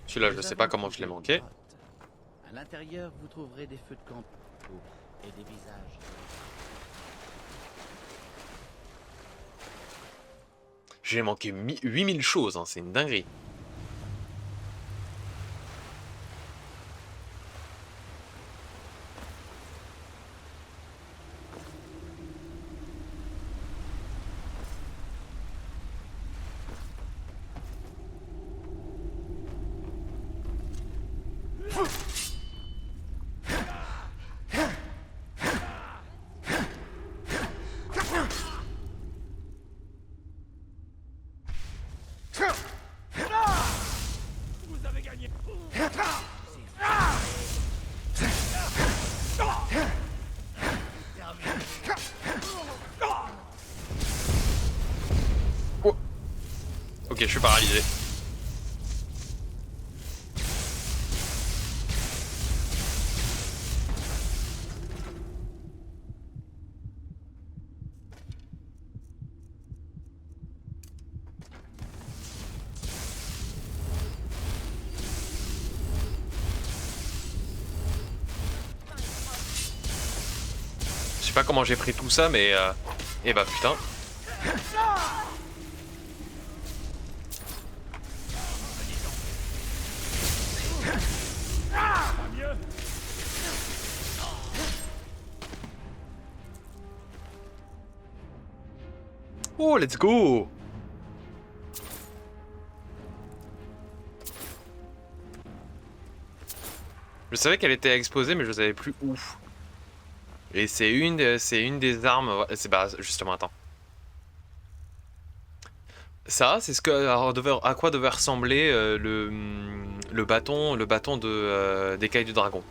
Celui-là, je sais pas comment je l'ai manqué. À l'intérieur, vous trouverez des feux de camp et des visages. J'ai manqué 8000 choses, hein, c'est une dinguerie. Vous avez gagné. Oh. Ok, je suis paralysé. Je sais pas comment j'ai pris tout ça, mais... Eh bah putain. Pas mieux. Oh, let's go! Je savais qu'elle était exposée, mais je savais plus où. Et c'est une des armes... ouais, c'est bah, justement, attends. Ça, c'est ce que à quoi devait ressembler le bâton de d'écaille du dragon.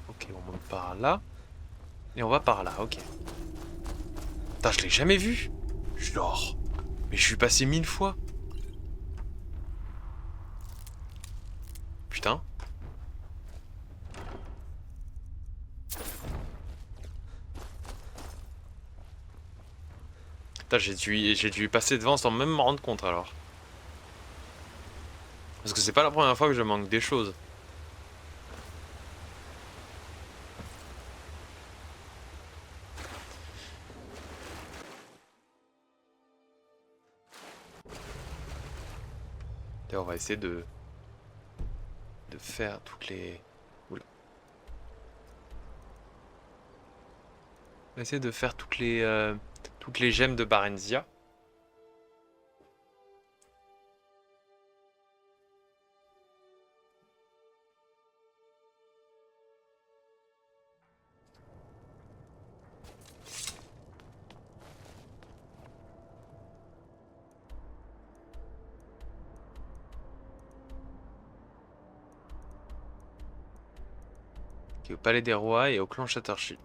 Ok, on monte par là et on va par là. Ok. Putain, je l'ai jamais vu. Genre, mais je suis passé 1000 fois. Putain. Putain, j'ai dû y passer devant sans même me rendre compte alors. Parce que c'est pas la première fois que je manque des choses. Et on va essayer de faire toutes les... Oula. On va essayer de faire toutes les gemmes de Barenzia. Qui est au Palais des Rois et au clan Shattershield.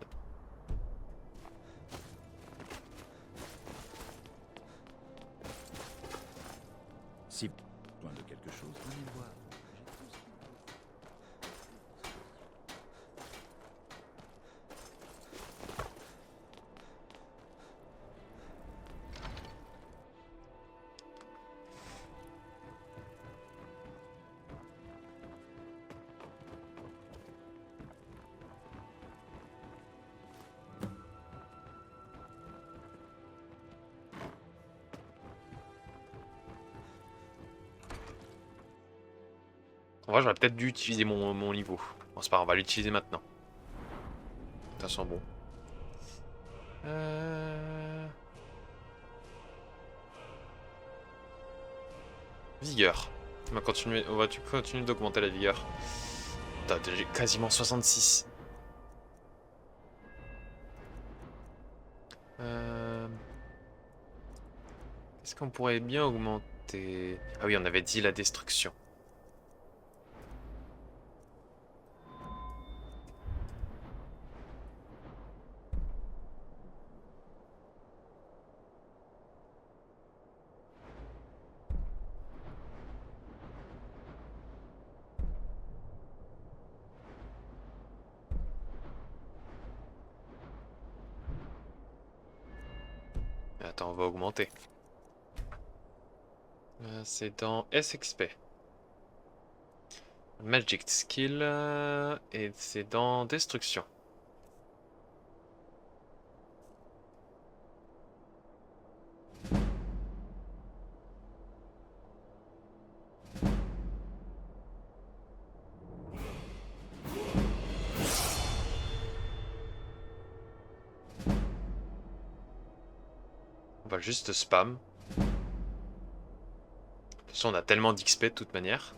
Si besoin de quelque chose, venez le voir. En vrai, j'aurais peut-être dû utiliser mon niveau. Bon, c'est pas grave, on va l'utiliser maintenant. Ça sent bon. Vigueur. On va continuer d'augmenter la vigueur. Putain, j'ai quasiment 66. Est-ce qu'on pourrait bien augmenter... Ah oui, on avait dit la destruction. attends, on va augmenter. C'est dans SXP. Magic Skill. Et c'est dans Destruction. On va juste spam. De toute façon, on a tellement d'XP de toute manière.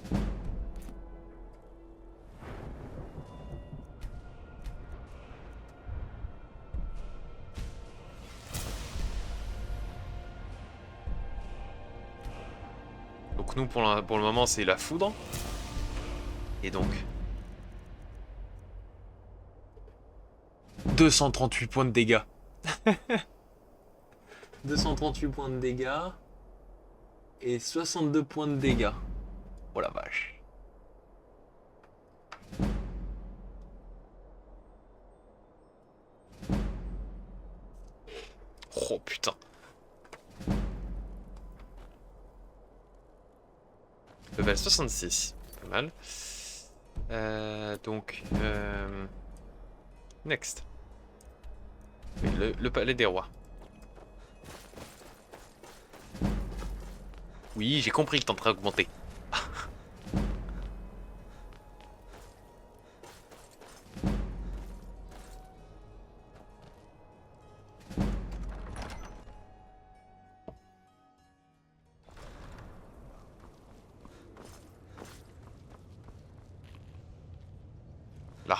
Donc nous, pour le moment, c'est la foudre. Et donc... 238 points de dégâts. 238 points de dégâts. Et 62 points de dégâts. Oh la vache. Oh putain. Level 66. Pas mal. Donc... Next. Oui, le palais des rois. Oui, j'ai compris que t'es en train d'augmenter. Là.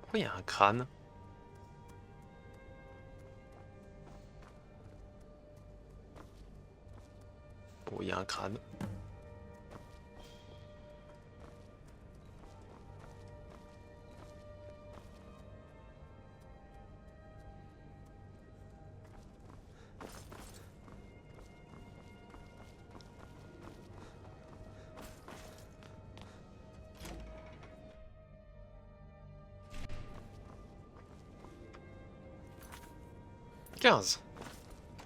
Pourquoi il y a un crâne? Bon, il y a un crâne. « 15.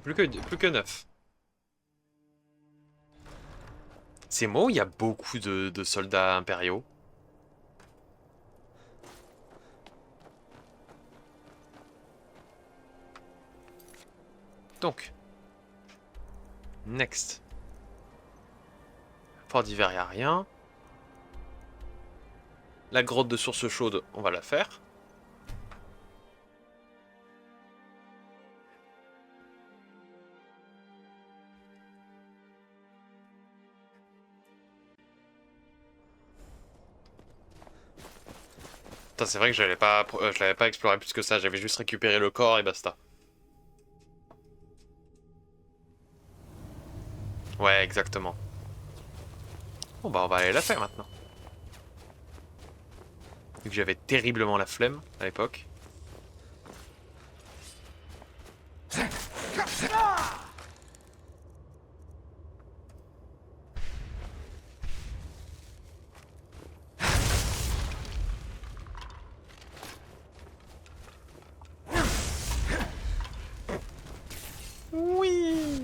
Plus que 9. C'est moi où il y a beaucoup de soldats impériaux? Donc. Next. Fort d'hiver, il n'y a rien. La grotte de source chaude, on va la faire. C'est vrai que je l'avais pas exploré plus que ça, j'avais juste récupéré le corps et basta. Ouais, exactement. Bon bah on va aller la faire maintenant. Vu que j'avais terriblement la flemme à l'époque. Oui.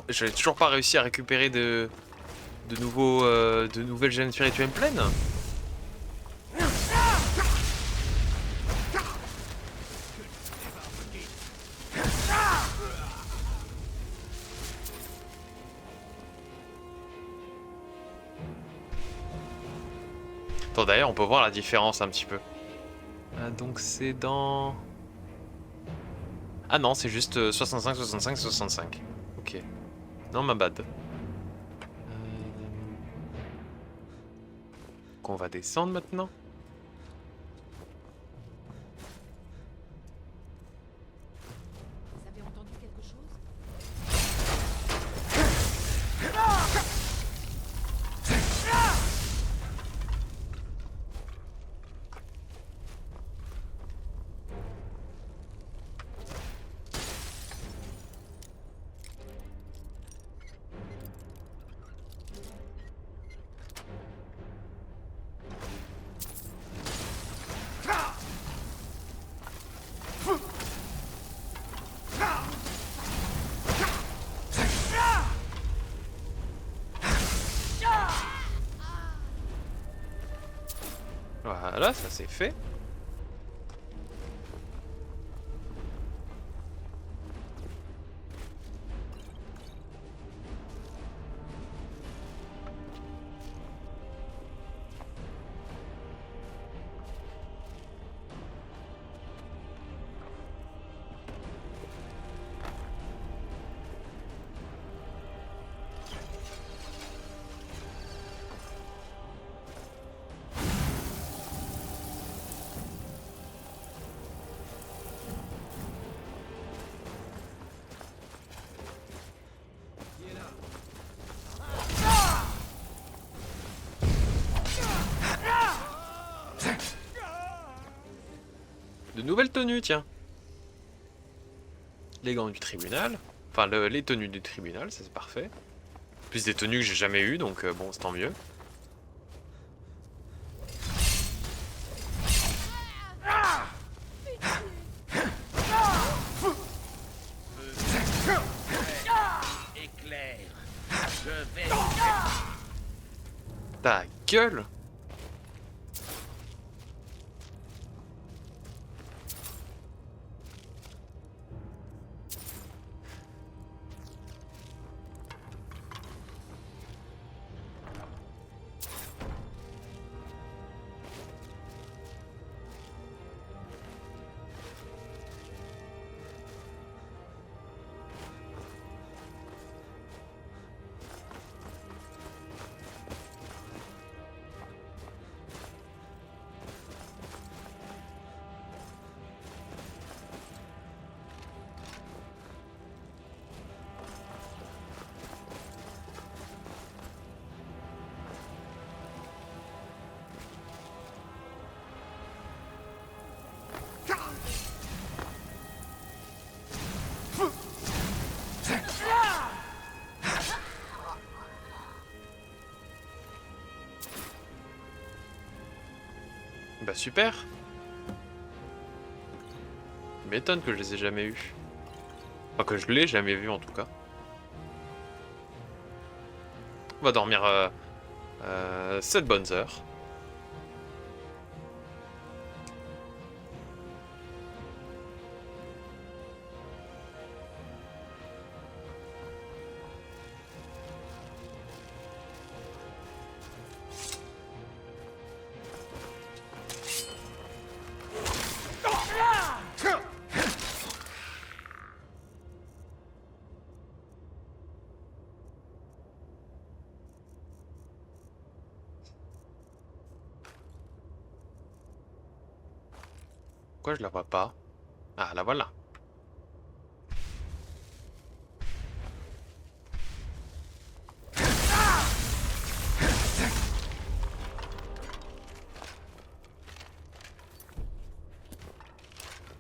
J'avais toujours pas réussi à récupérer de nouvelles gemmes spirituelles pleines. Attends, d'ailleurs, on peut voir la différence un petit peu. Donc c'est dans... Ah non, c'est juste 65, 65, 65. Ok. Non, ma bad. Qu'on va descendre maintenant. Vous avez entendu quelque chose? Voilà, ça c'est fait. De nouvelles tenues, tiens. Les gants du tribunal. Enfin, les tenues du tribunal, ça c'est parfait. Plus des tenues que j'ai jamais eues, donc bon, c'est tant mieux. Éclair. Je vais. Ta gueule! Bah super. M'étonne que je les ai jamais eus. Enfin que je l'ai jamais vu en tout cas. On va dormir 7 bonnes heures. Pourquoi je la vois pas? Ah, la voilà.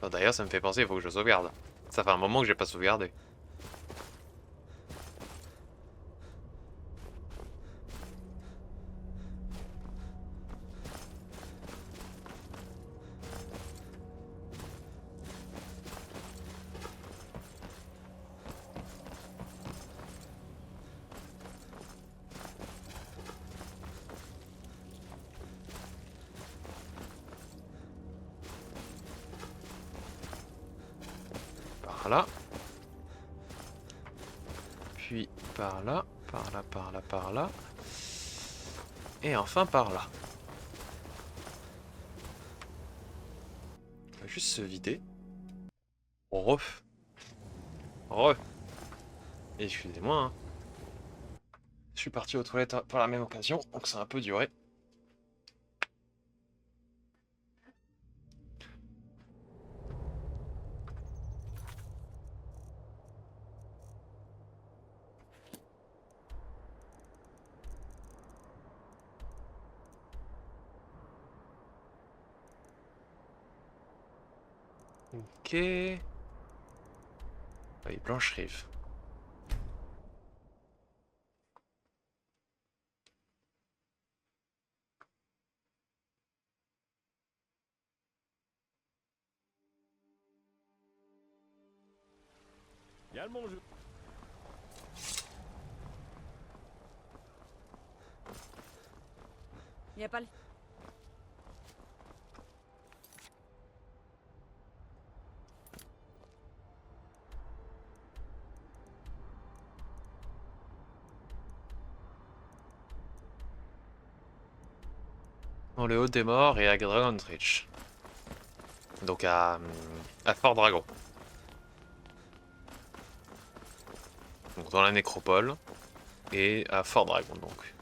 D'ailleurs, ça me fait penser, il faut que je sauvegarde. Ça fait un moment que j'ai pas sauvegardé. Par là. Puis par là, par là, par là, par là. Et enfin par là. juste se vider. Re. Re. Excusez-moi, hein. Je suis parti aux toilettes pour la même occasion, donc ça a un peu duré. Ok. Oui, Blanche Rive. Y'a le jeu. Y a pas le... Dans le Haut des Morts et à Dragon's Reach. Donc à Fort Dragon. Donc dans la nécropole et à Fort Dragon donc.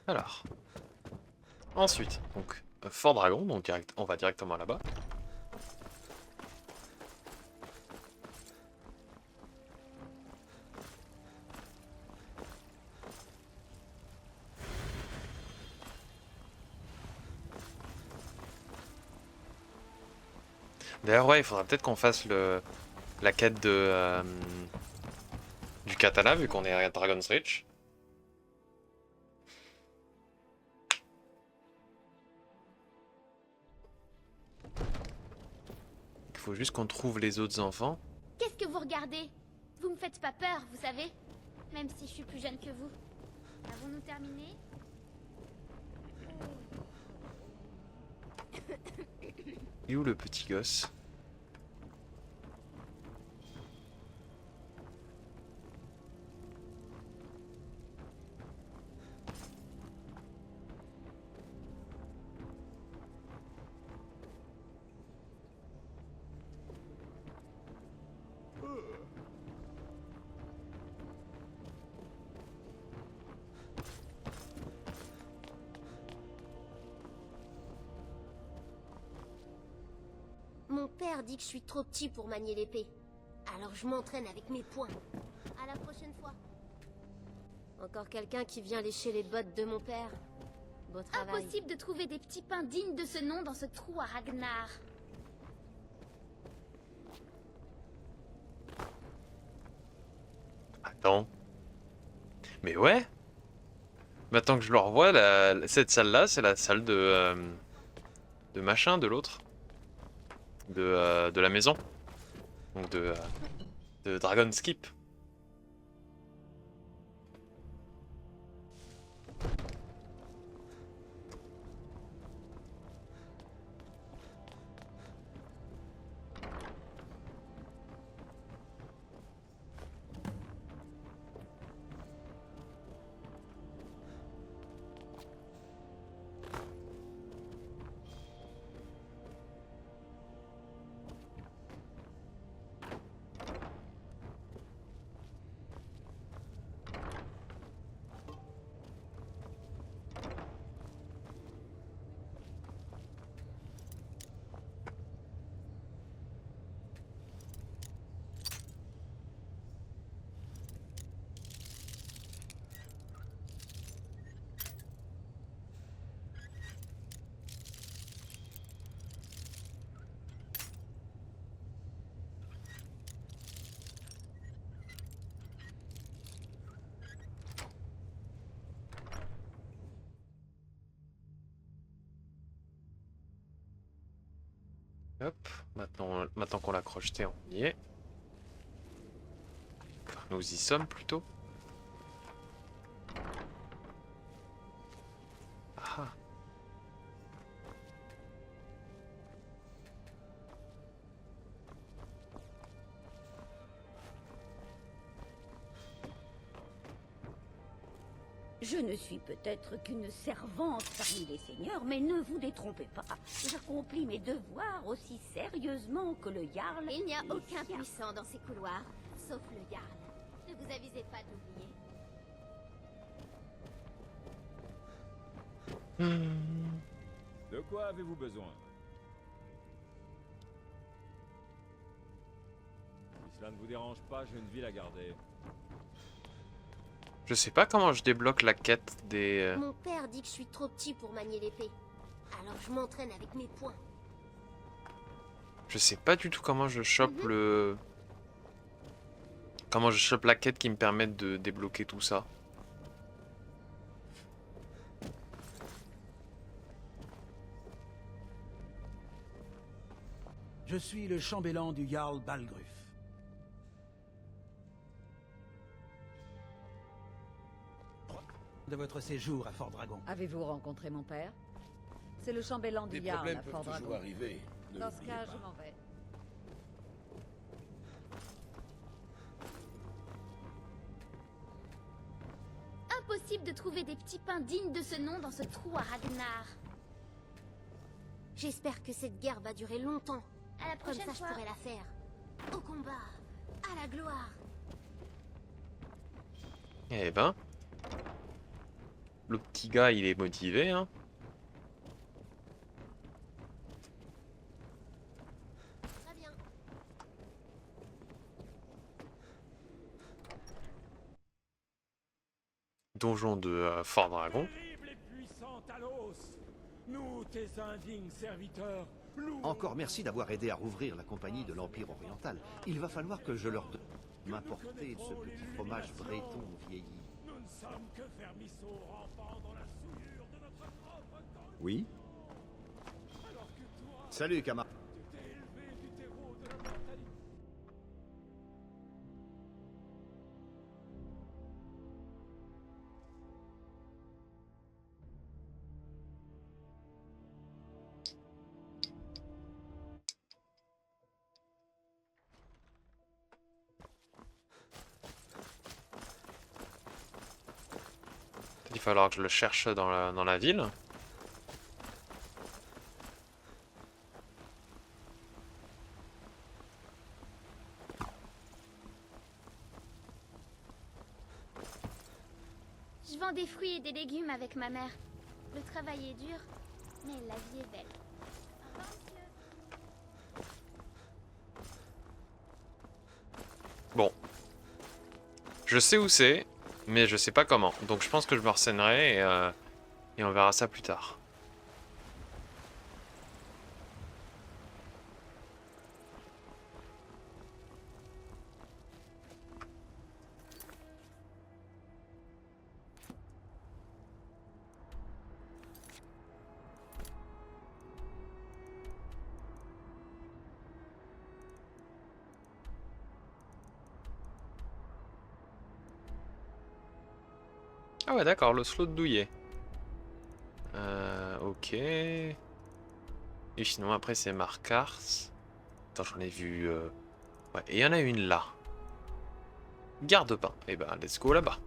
Alors. Ensuite, donc Fort Dragon, donc on va directement là-bas. D'ailleurs, ouais, il faudra peut-être qu'on fasse la quête du katana, vu qu'on est à Dragon's Reach. Il faut juste qu'on trouve les autres enfants. Qu'est-ce que vous regardez? Vous me faites pas peur, vous savez? Même si je suis plus jeune que vous. Avons-nous terminé? Et où le petit gosse? Mon père dit que je suis trop petit pour manier l'épée. Alors je m'entraîne avec mes poings. À la prochaine fois. Encore quelqu'un qui vient lécher les bottes de mon père. Beau travail. Impossible de trouver des petits pains dignes de ce nom dans ce trou à Ragnar. Attends. Mais ouais. Maintenant que je le revois, cette salle-là, c'est la salle de machin, de l'autre. De la maison. Donc de Dragon's Keep. Hop, maintenant qu'on l'a crocheté, on y est. Enfin, nous y sommes plutôt. Ah. Je ne suis peut-être qu'une servante parmi les seigneurs, mais ne vous détrompez pas. J'accomplis mes devoirs aussi sérieusement que le Jarl. Il n'y a les aucun siens. puissant dans ces couloirs, sauf le Jarl. Ne vous avisez pas d'oublier. De quoi avez-vous besoin? Si cela ne vous dérange pas, j'ai une ville à garder. Je sais pas comment je débloque la quête des... Mon père dit que je suis trop petit pour manier l'épée. Alors je m'entraîne avec mes poings. Je sais pas du tout comment je chope le... Comment je chope la quête qui me permet de débloquer tout ça. Je suis le chambellan du Jarl Balgruuf. De votre séjour à Fort Dragon. Avez-vous rencontré mon père? C'est le chambellan du Des Jarl problèmes à peuvent Fort toujours Dragon. arriver. Ne Dans ce l'oubliez cas, pas. je m'en vais. Impossible de trouver des petits pains dignes de ce nom dans ce trou à Ragnar. J'espère que cette guerre va durer longtemps. À la prochaine fois, je pourrai la faire. Au combat, à la gloire. Eh ben... Le petit gars, il est motivé, hein. Très bien. Donjon de Fort Dragon. Terrible et puissant Talos, nous, tes indignes serviteurs, louons... Encore merci d'avoir aidé à rouvrir la compagnie de l'Empire oriental. Il va falloir que je leur donne m'apporter ce petit fromage breton vieilli. Nous ne sommes que vermisseaux rampant dans la souillure de notre propre temps. Oui? Alors que toi, Salut, camarade. tu t'es élevé du terreau de la mortalité. Il va falloir que je le cherche dans la ville. Je vends des fruits et des légumes avec ma mère. Le travail est dur, mais la vie est belle. Au revoir, monsieur. Bon. Je sais où c'est, mais je sais pas comment. Donc je pense que je me renseignerai et on verra ça plus tard. Ah ouais, d'accord, le slot de douillet. Ok. Et sinon, après, c'est Markars. Attends, j'en ai vu... Ouais, et il y en a une là. Garde-pain. Et ben, let's go là-bas.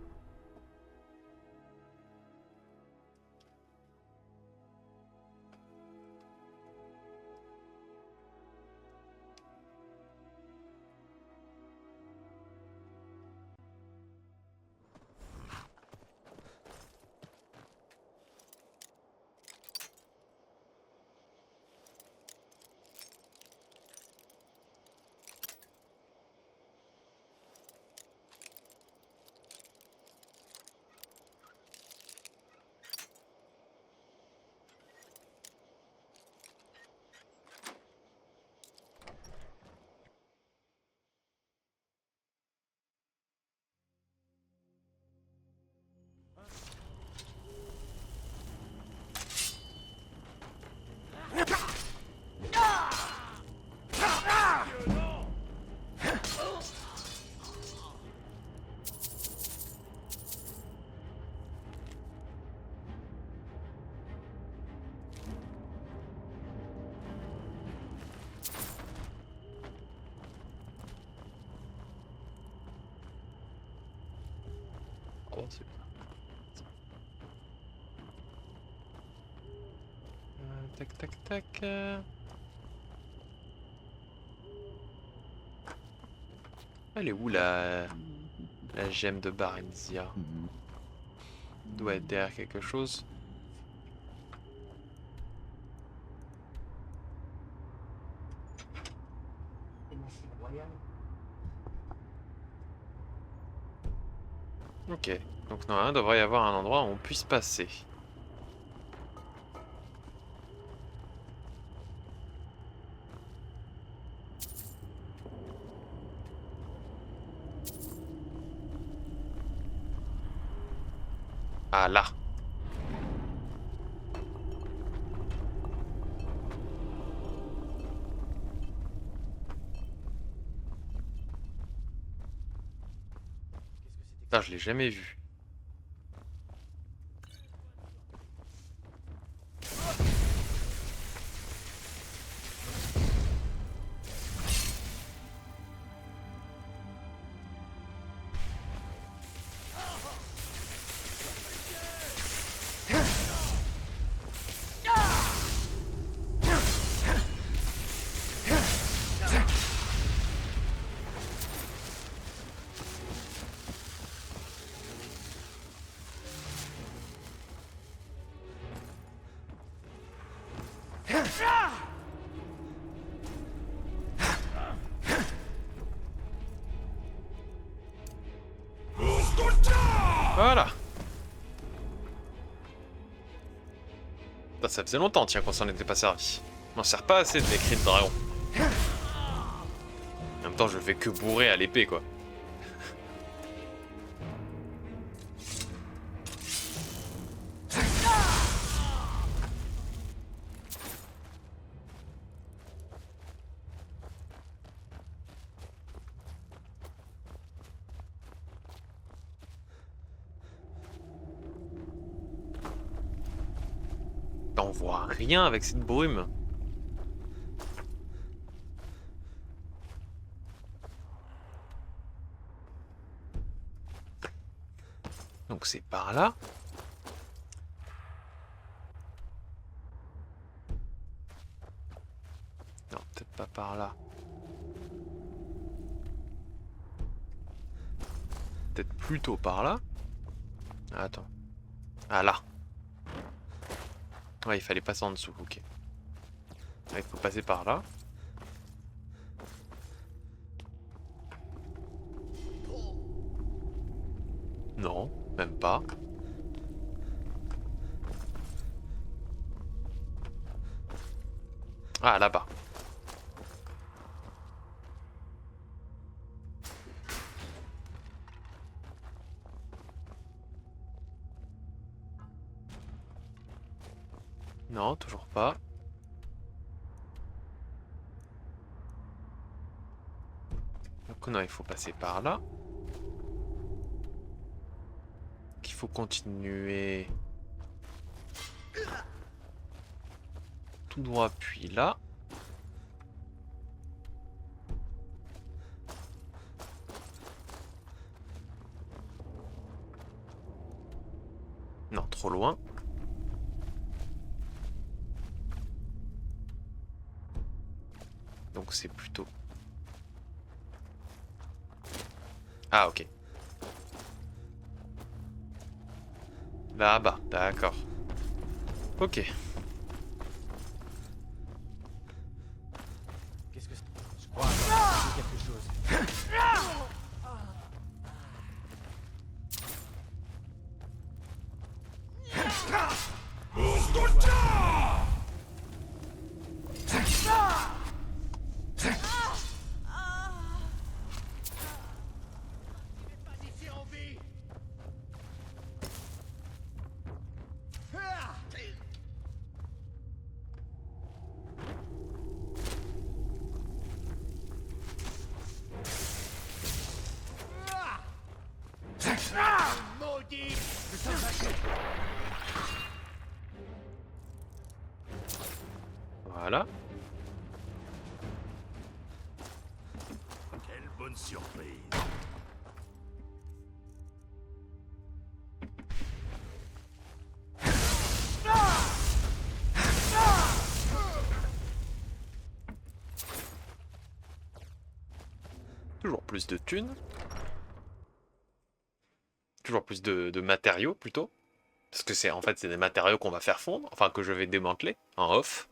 Oh, c'est bien. Tac, tac, tac. Elle est où la gemme de Barenzia? Doit être derrière quelque chose. Ok, donc normalement il devrait y avoir un endroit où on puisse passer. Ah là. Ça, je l'ai jamais vu. Voilà. Ça faisait longtemps, tiens, qu'on s'en était pas servi. On m'en sert pas assez de mes cris de dragon. En même temps, je fais que bourrer à l'épée, quoi. On voit rien avec cette brume. Donc c'est par là. Non, peut-être pas par là. Peut-être plutôt par là. Attends. Ah là. Ouais, il fallait passer en dessous, ok. Il faut passer par là. Non, même pas. Ah, là-bas. Non, toujours pas. Donc non, il faut passer par là. Il faut continuer tout droit, puis là. Non, trop loin. Donc c'est plutôt... Ah, ok. Là-bas, d'accord. Ok. Qu'est-ce que c'est? Je crois avoir entendu quelque chose. Voilà. Quelle bonne surprise. plus de thunes. Toujours plus de matériaux plutôt. Parce que c'est en fait c'est des matériaux qu'on va faire fondre, enfin que je vais démanteler en off.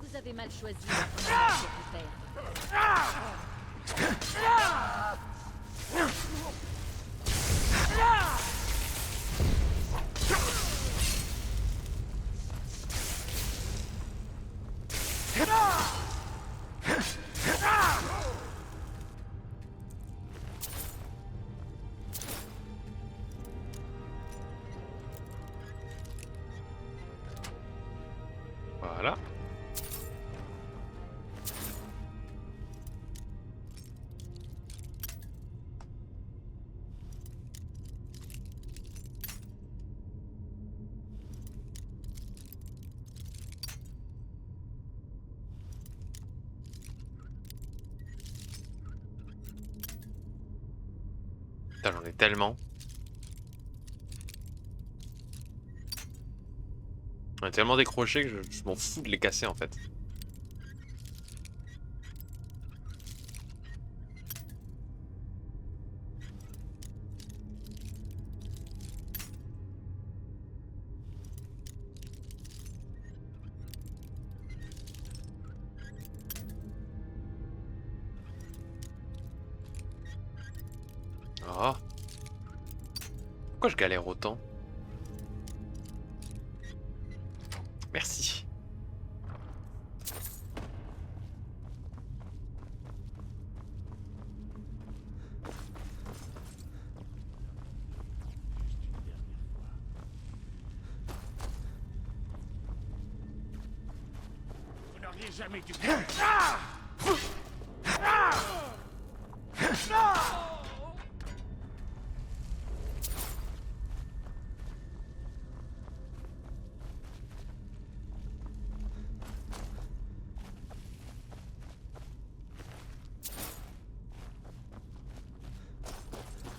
Vous avez mal choisi votre manière de vous faire. Voilà. Putain, j'en ai tellement. On est tellement décroché que je m'en fous de les casser en fait. Oh. Pourquoi je galère autant? Merci. Vous n'auriez jamais dû...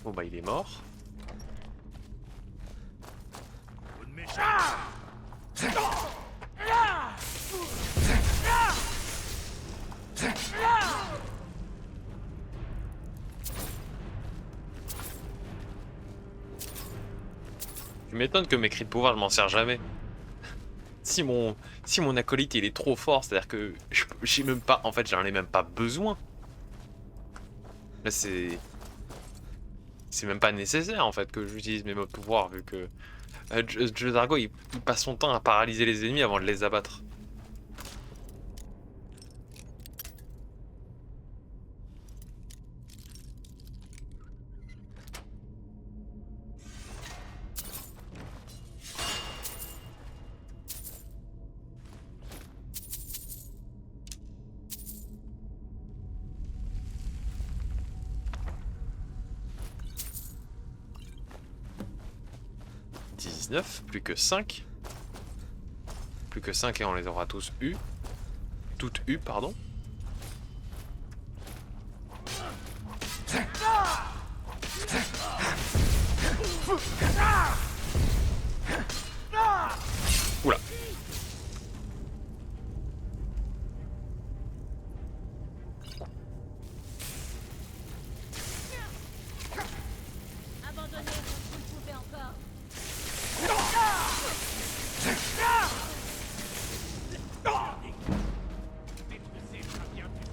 Bon bah il est mort. Vous ne m'échappez. Tu m'étonnes que mes cris de pouvoir je m'en sers jamais. Si mon acolyte il est trop fort, c'est-à-dire que j'ai même pas, en fait j'en ai même pas besoin. Là c'est même pas nécessaire en fait que j'utilise mes mots de pouvoir vu que Drago il passe son temps à paralyser les ennemis avant de les abattre. Plus que 5. Plus que 5 et on les aura tous eu. Toutes eues, pardon. Oula. Abandonnez quand vous le pouvez encore.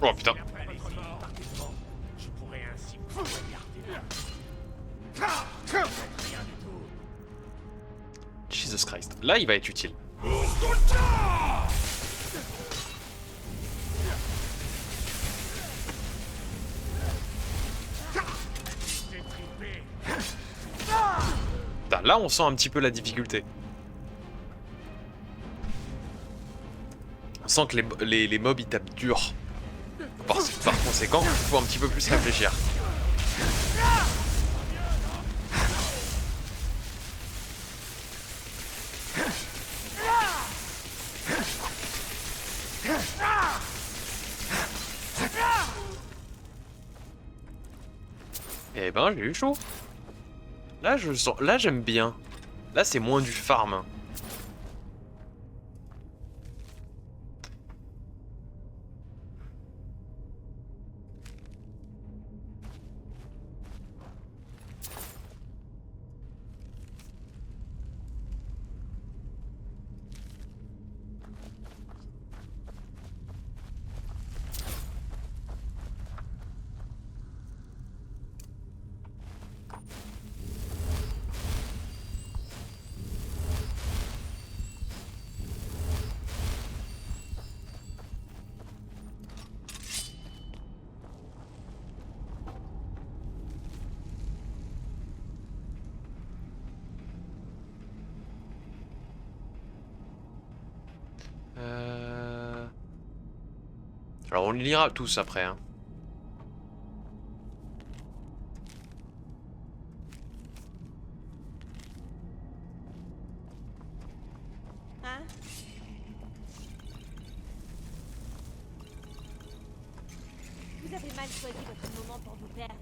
Oh putain. Je pourrais ainsi vous regarder. Jesus Christ. Là il va être utile. Putain, là on sent un petit peu la difficulté. On sent que les mobs ils tapent dur. Par conséquent, il faut un petit peu plus réfléchir. Eh ben, j'ai eu chaud. Là, je sens, là, j'aime bien. Là, c'est moins du farm. Alors on les lira tous après. Hein. Hein? Vous avez mal choisi votre moment pour vous perdre.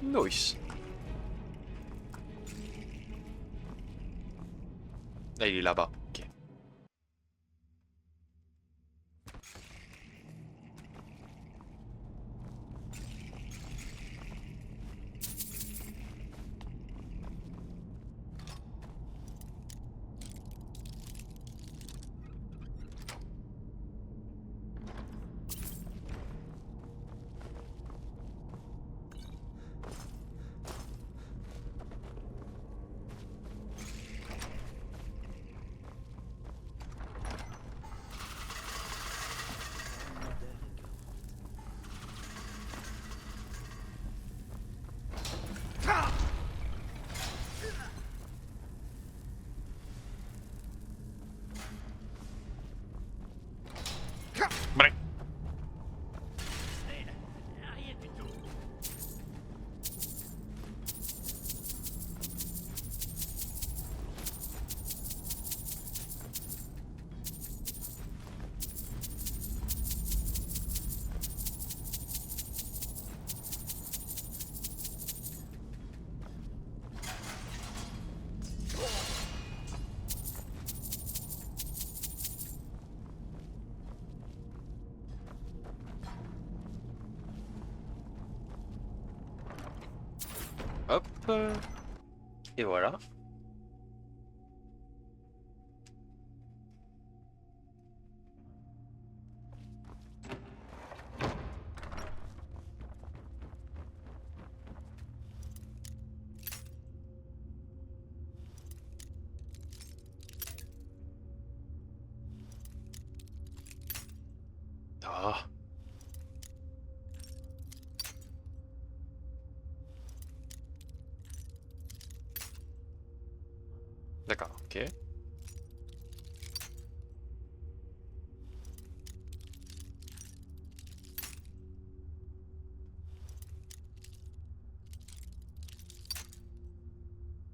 Nice. Ah, il est là-bas. Ok. Bref. Rien du tout. Hop. Et voilà. Ah. D'accord, ok.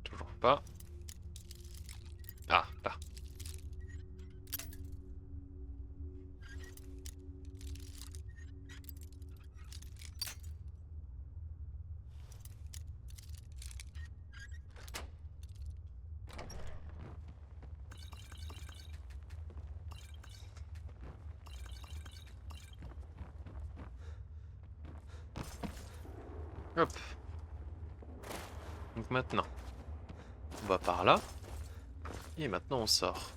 Toujours pas. Ah, là. Hop. Donc maintenant, on va par là. Et maintenant on sort.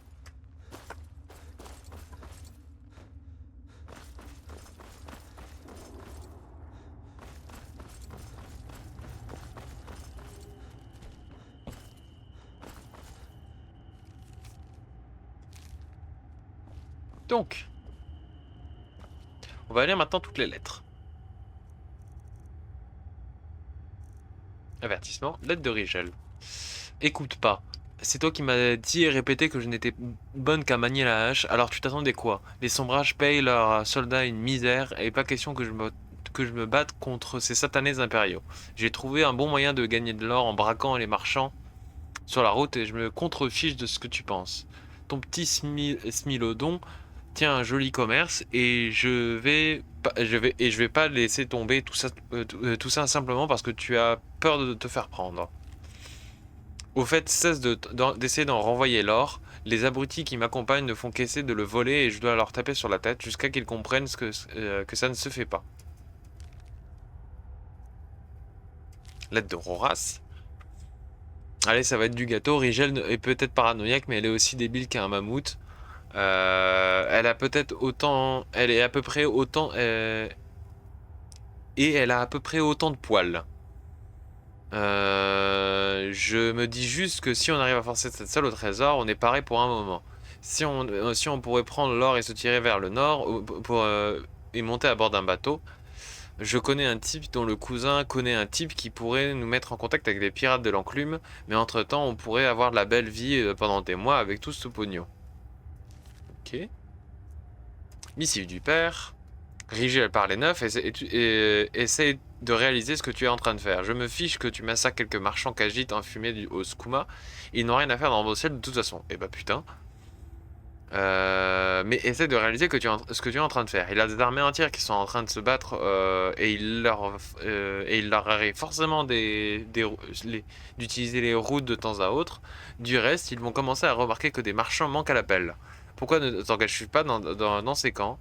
Donc, on va lire maintenant toutes les lettres. Avertissement, lettre de Rigel. Écoute pas. C'est toi qui m'as dit et répété que je n'étais bonne qu'à manier la hache, alors tu t'attendais quoi? Les sombrages payent leurs soldats une misère, et pas question que je me batte contre ces satanés impériaux. J'ai trouvé un bon moyen de gagner de l'or en braquant les marchands sur la route, et je me contrefiche de ce que tu penses. Ton petit Smilodon tient un joli commerce, et je vais pas laisser tomber tout ça simplement parce que tu as peur de te faire prendre. Au fait, cesse d'essayer d'en renvoyer l'or. Les abrutis qui m'accompagnent ne font qu'essayer de le voler et je dois leur taper sur la tête jusqu'à qu'ils comprennent que ça ne se fait pas. Lettre de Roras. Allez, ça va être du gâteau. Rigel est peut-être paranoïaque, mais elle est aussi débile qu'un mammouth. Elle a peut-être autant... Elle est à peu près autant... et elle a à peu près autant de poils. Je me dis juste que si on arrive à forcer cette salle au trésor, on est paré pour un moment. Si on pourrait prendre l'or et se tirer vers le nord et monter à bord d'un bateau. Je connais un type dont le cousin connaît un type qui pourrait nous mettre en contact avec les pirates de l'enclume, mais entre-temps, on pourrait avoir de la belle vie pendant des mois avec tout ce pognon. Ok. Missive du père. Rigel par les neufs et essaye de réaliser ce que tu es en train de faire. Je me fiche que tu massacres quelques marchands qu'agitent enfumés au skouma. Ils n'ont rien à faire dans vos ciels de toute façon. Eh bah putain. Mais essaie de réaliser ce que tu es en train de faire. Il a des armées entières qui sont en train de se battre et il leur arrive forcément d'utiliser les routes de temps à autre. Du reste, ils vont commencer à remarquer que des marchands manquent à l'appel. Pourquoi ne t'engages-tu pas dans ces camps?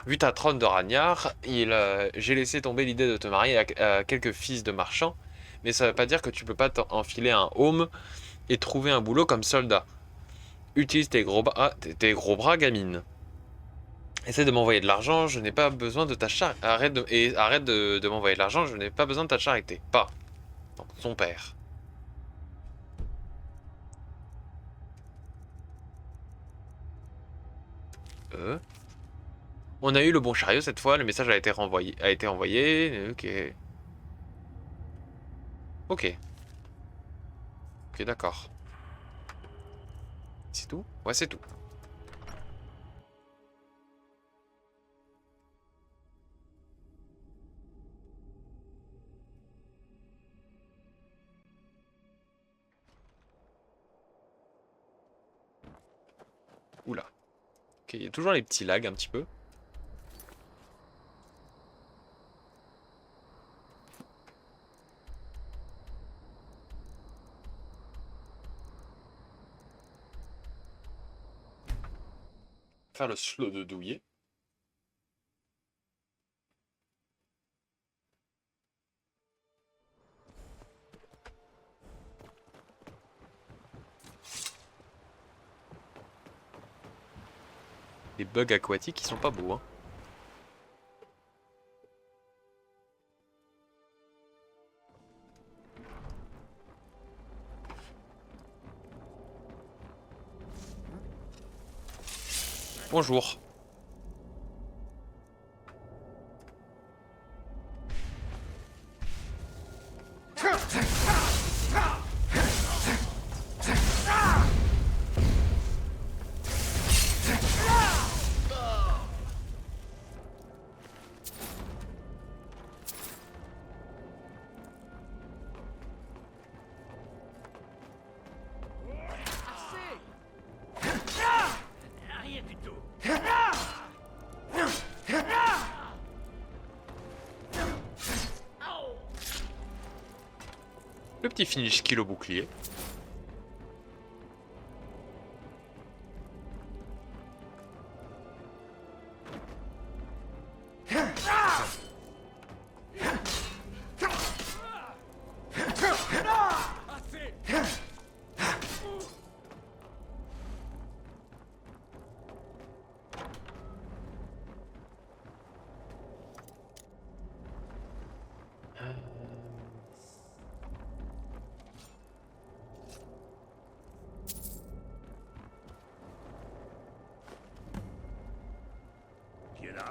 Vu ta trône de ragnard, j'ai laissé tomber l'idée de te marier à quelques fils de marchands, mais ça veut pas dire que tu peux pas enfiler un home et trouver un boulot comme soldat. Utilise tes gros bras, gamine. Essaie de m'envoyer de l'argent, je n'ai pas besoin de ta charité. Arrête de m'envoyer de l'argent, je n'ai pas besoin de ta charité. Pas. Donc, son père. On a eu le bon chariot cette fois, le message a été envoyé. Ok. Ok. Ok, d'accord. C'est tout? Ouais, c'est tout. Oula. Ok, il y a toujours les petits lags un petit peu. Faire le slow de douillet. Les bugs aquatiques qui sont pas beaux, hein. Bonjour. Rien du tout. Le petit finish kill au bouclier. Qui est là?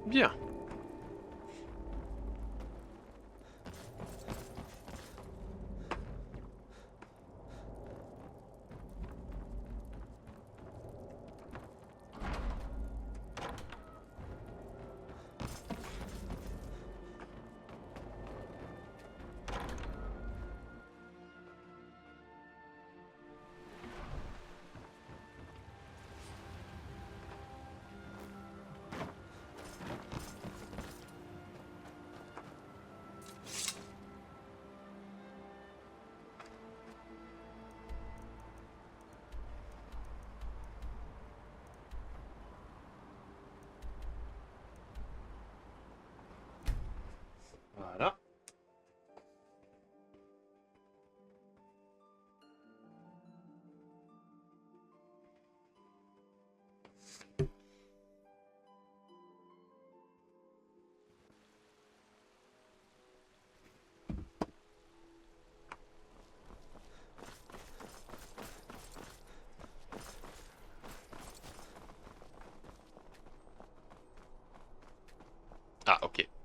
Bien.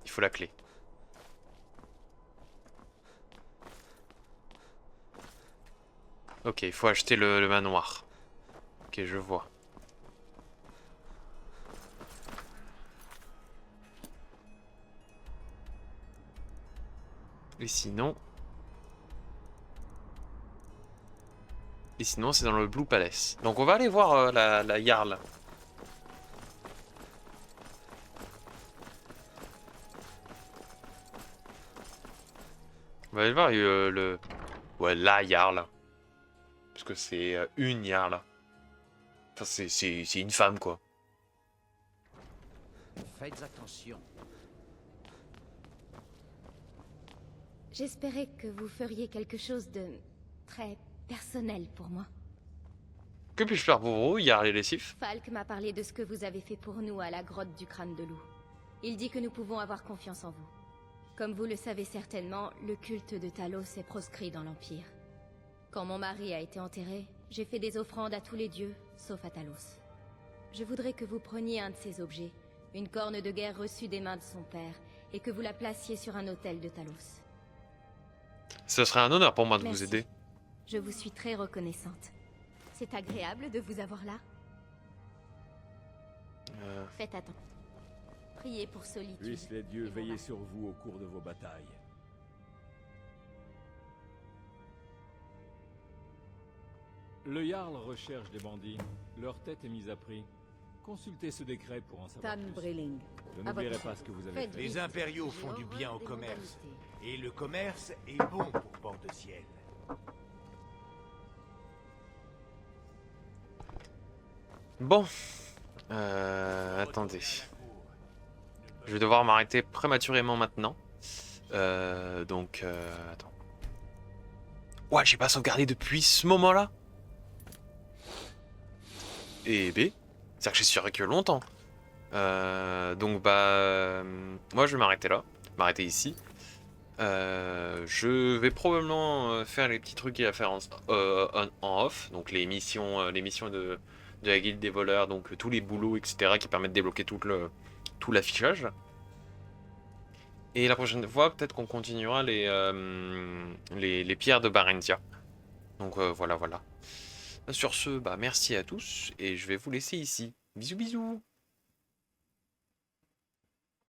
Il faut la clé. Ok, il faut acheter le manoir. Ok, je vois. Et sinon... Et sinon, c'est dans le Blue Palace. Donc on va aller voir la Jarl. On va aller voir Ouais, la Jarl. Parce que c'est une Jarl. Enfin, c'est une femme, quoi. Faites attention. J'espérais que vous feriez quelque chose de très personnel pour moi. Que puis-je faire pour vous, Jarl et Lessif? Falk m'a parlé de ce que vous avez fait pour nous à la grotte du crâne de loup. Il dit que nous pouvons avoir confiance en vous. Comme vous le savez certainement, le culte de Talos est proscrit dans l'Empire. Quand mon mari a été enterré, j'ai fait des offrandes à tous les dieux, sauf à Talos. Je voudrais que vous preniez un de ces objets, une corne de guerre reçue des mains de son père, et que vous la placiez sur un autel de Talos. Ce serait un honneur pour moi de Merci. vous aider. Je vous suis très reconnaissante. C'est agréable de vous avoir là. Faites attention. Priez pour Solitude. Puissent les et dieux vos veiller vassaux. sur vous au cours de vos batailles. Le Jarl recherche des bandits. Leur tête est mise à prix. Consultez ce décret pour en savoir Tan plus. Brilling. Je À n'oublierai votre pas ce que vous avez Faites fait. vite. Les impériaux J'ai font du horreur bien au des commerce. modalités. Et le commerce est bon pour Port-de-Ciel. Bon. Attendez. Je vais devoir m'arrêter prématurément maintenant. Attends. Ouais, j'ai pas sauvegardé depuis ce moment-là. Et B, c'est-à-dire que j'ai survécu longtemps. Moi je vais m'arrêter là, m'arrêter ici. Je vais probablement faire les petits trucs qu'il y a à faire en off, donc les missions de la guilde des voleurs, donc tous les boulots, etc., qui permettent de débloquer tout l'affichage. Et la prochaine fois, peut-être qu'on continuera les pierres de Barentia. Donc voilà. Sur ce, merci à tous, et je vais vous laisser ici. Bisous bisous.